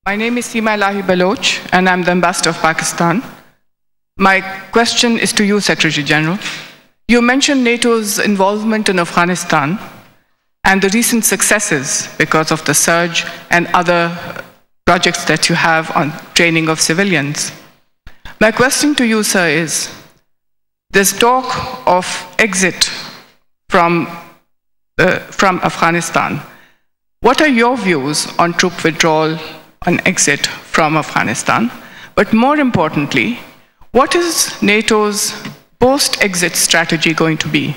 My name is Seema Elahi Baloch, and I'm the ambassador of Pakistan. My question is to you, Secretary General. You mentioned NATO's involvement in Afghanistan and the recent successes because of the surge and other projects that you have on training of civilians. My question to you, sir, is there's talk of exit from Afghanistan. What are your views on troop withdrawal and exit from Afghanistan? But more importantly, what is NATO's post-exit strategy going to be?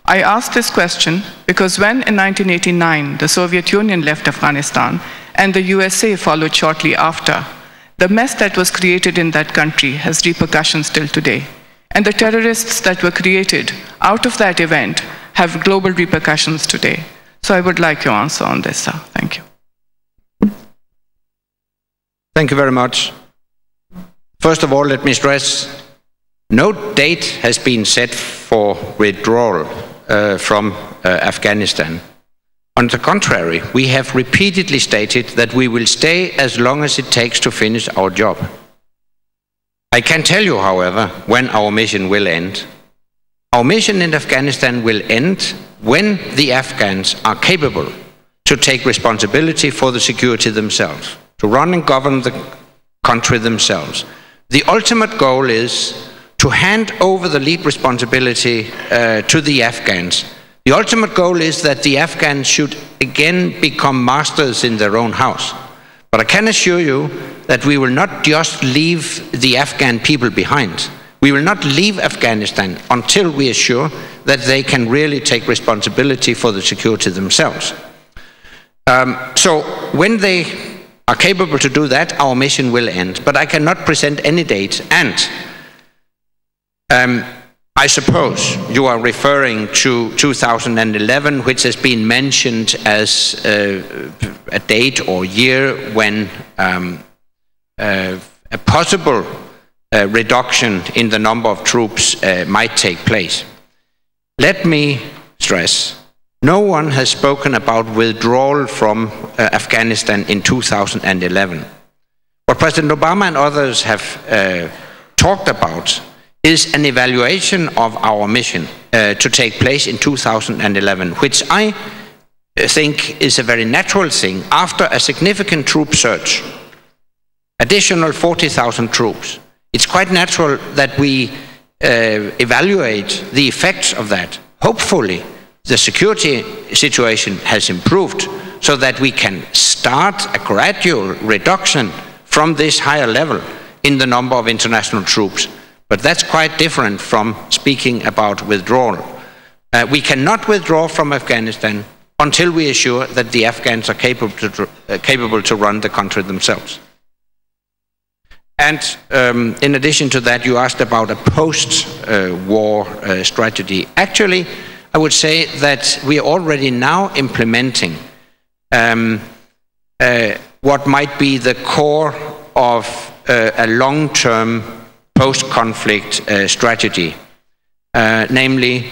I ask this question because when in 1989 the Soviet Union left Afghanistan and the USA followed shortly after, the mess that was created in that country has repercussions till today. And the terrorists that were created out of that event have global repercussions today. So I would like your answer on this, sir. Thank you. Thank you very much. First of all, let me stress, no date has been set for withdrawal from Afghanistan. On the contrary, we have repeatedly stated that we will stay as long as it takes to finish our job. I can tell you, however, when our mission will end. Our mission in Afghanistan will end when the Afghans are capable to take responsibility for the security themselves, to run and govern the country themselves. The ultimate goal is to hand over the lead responsibility to the Afghans. The ultimate goal is that the Afghans should again become masters in their own house. But I can assure you that we will not just leave the Afghan people behind. We will not leave Afghanistan until we are sure that they can really take responsibility for the security themselves. So when they are capable to do that, our mission will end. But I cannot present any date. And I suppose you are referring to 2011, which has been mentioned as a date or year when a possible reduction in the number of troops might take place. Let me stress, no one has spoken about withdrawal from Afghanistan in 2011. What President Obama and others have talked about is an evaluation of our mission to take place in 2011, which I think is a very natural thing after a significant troop surge, additional 40,000 troops. It's quite natural that we evaluate the effects of that. Hopefully, the security situation has improved so that we can start a gradual reduction from this higher level in the number of international troops. But that's quite different from speaking about withdrawal. We cannot withdraw from Afghanistan until we are sure that the Afghans are capable to run the country themselves. And in addition to that, you asked about a post-war strategy. Actually, I would say that we are already now implementing what might be the core of a long-term post-conflict strategy, namely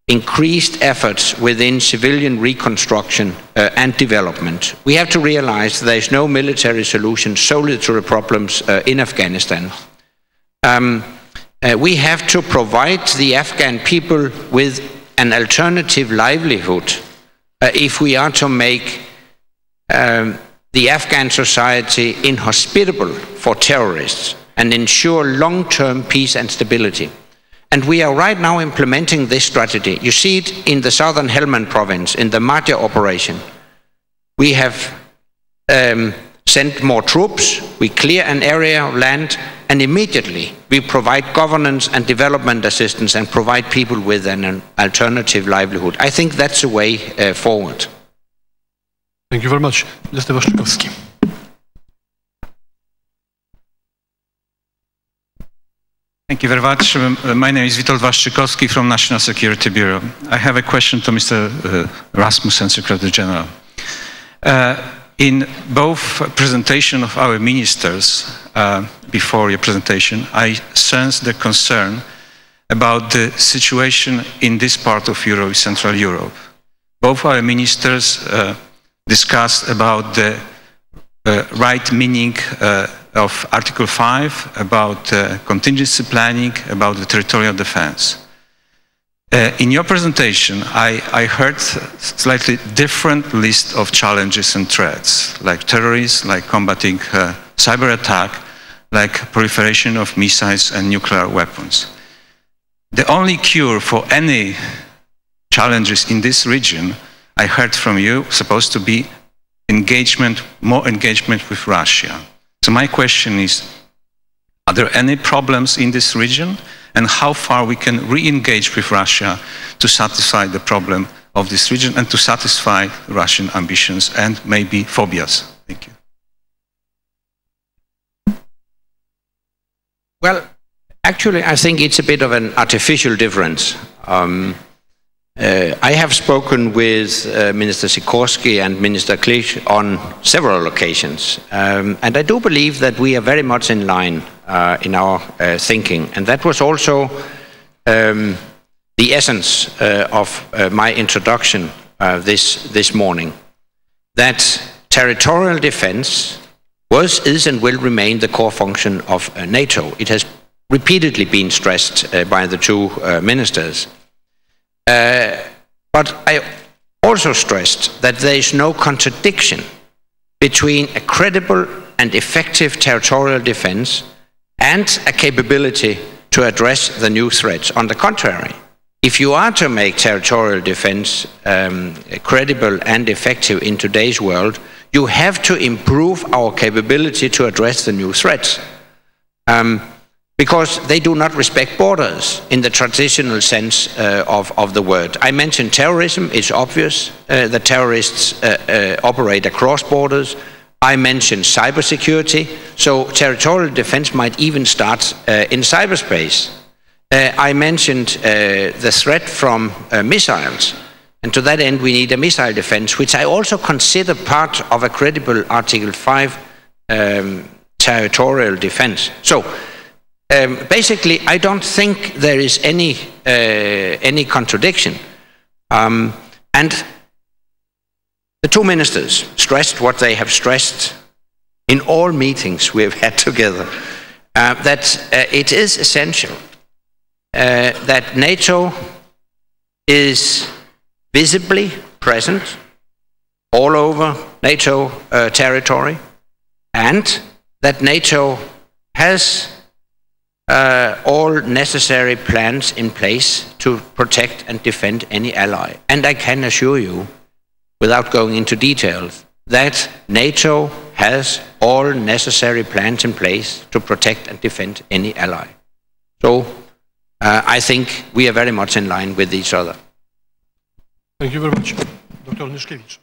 increased efforts within civilian reconstruction and development. We have to realize there is no military solution solely to the problems in Afghanistan. We have to provide the Afghan people with an alternative livelihood if we are to make the Afghan society inhospitable for terrorists and ensure long-term peace and stability. And we are right now implementing this strategy. You see it in the southern Helmand province, in the Madhya operation. We have sent more troops, we clear an area of land, and immediately we provide governance and development assistance and provide people with an alternative livelihood. I think that's the way forward. Thank you very much. Mr. Waszczykowski. Thank you very much. My name is Witold Waszczykowski from National Security Bureau. I have a question to Mr. Rasmussen, Secretary General. In both presentation of our ministers before your presentation, I sensed the concern about the situation in this part of Europe, Central Europe. Both our ministers discussed about the right meaning of Article 5 about contingency planning, about the territorial defense. In your presentation, I heard slightly different list of challenges and threats, like terrorism, like combating cyber attack, like proliferation of missiles and nuclear weapons. The only cure for any challenges in this region, I heard from you, supposed to be engagement, more engagement with Russia. So my question is, are there any problems in this region? And how far we can re-engage with Russia to satisfy the problem of this region and to satisfy Russian ambitions and maybe phobias? Thank you. Well, actually, I think it's a bit of an artificial difference. I have spoken with Minister Sikorski and Minister Klich on several occasions, and I do believe that we are very much in line in our thinking, and that was also the essence of my introduction this morning, that territorial defense was, is and will remain the core function of NATO. It has repeatedly been stressed by the two ministers. But I also stressed that there is no contradiction between a credible and effective territorial defense and a capability to address the new threats. On the contrary, if you are to make territorial defense credible and effective in today's world, you have to improve our capability to address the new threats. Because they do not respect borders in the traditional sense of the word. I mentioned terrorism. It's obvious that terrorists operate across borders. I mentioned cybersecurity, so territorial defense might even start in cyberspace. I mentioned the threat from missiles, and to that end we need a missile defense, which I also consider part of a credible Article 5 territorial defense. So, basically, I don't think there is any contradiction. And the two ministers stressed what they have stressed in all meetings we have had together, that it is essential that NATO is visibly present all over NATO territory, and that NATO has all necessary plans in place to protect and defend any ally. And I can assure you, without going into details, that NATO has all necessary plans in place to protect and defend any ally. So I think we are very much in line with each other. Thank you very much. Dr. Nyszkiewicz.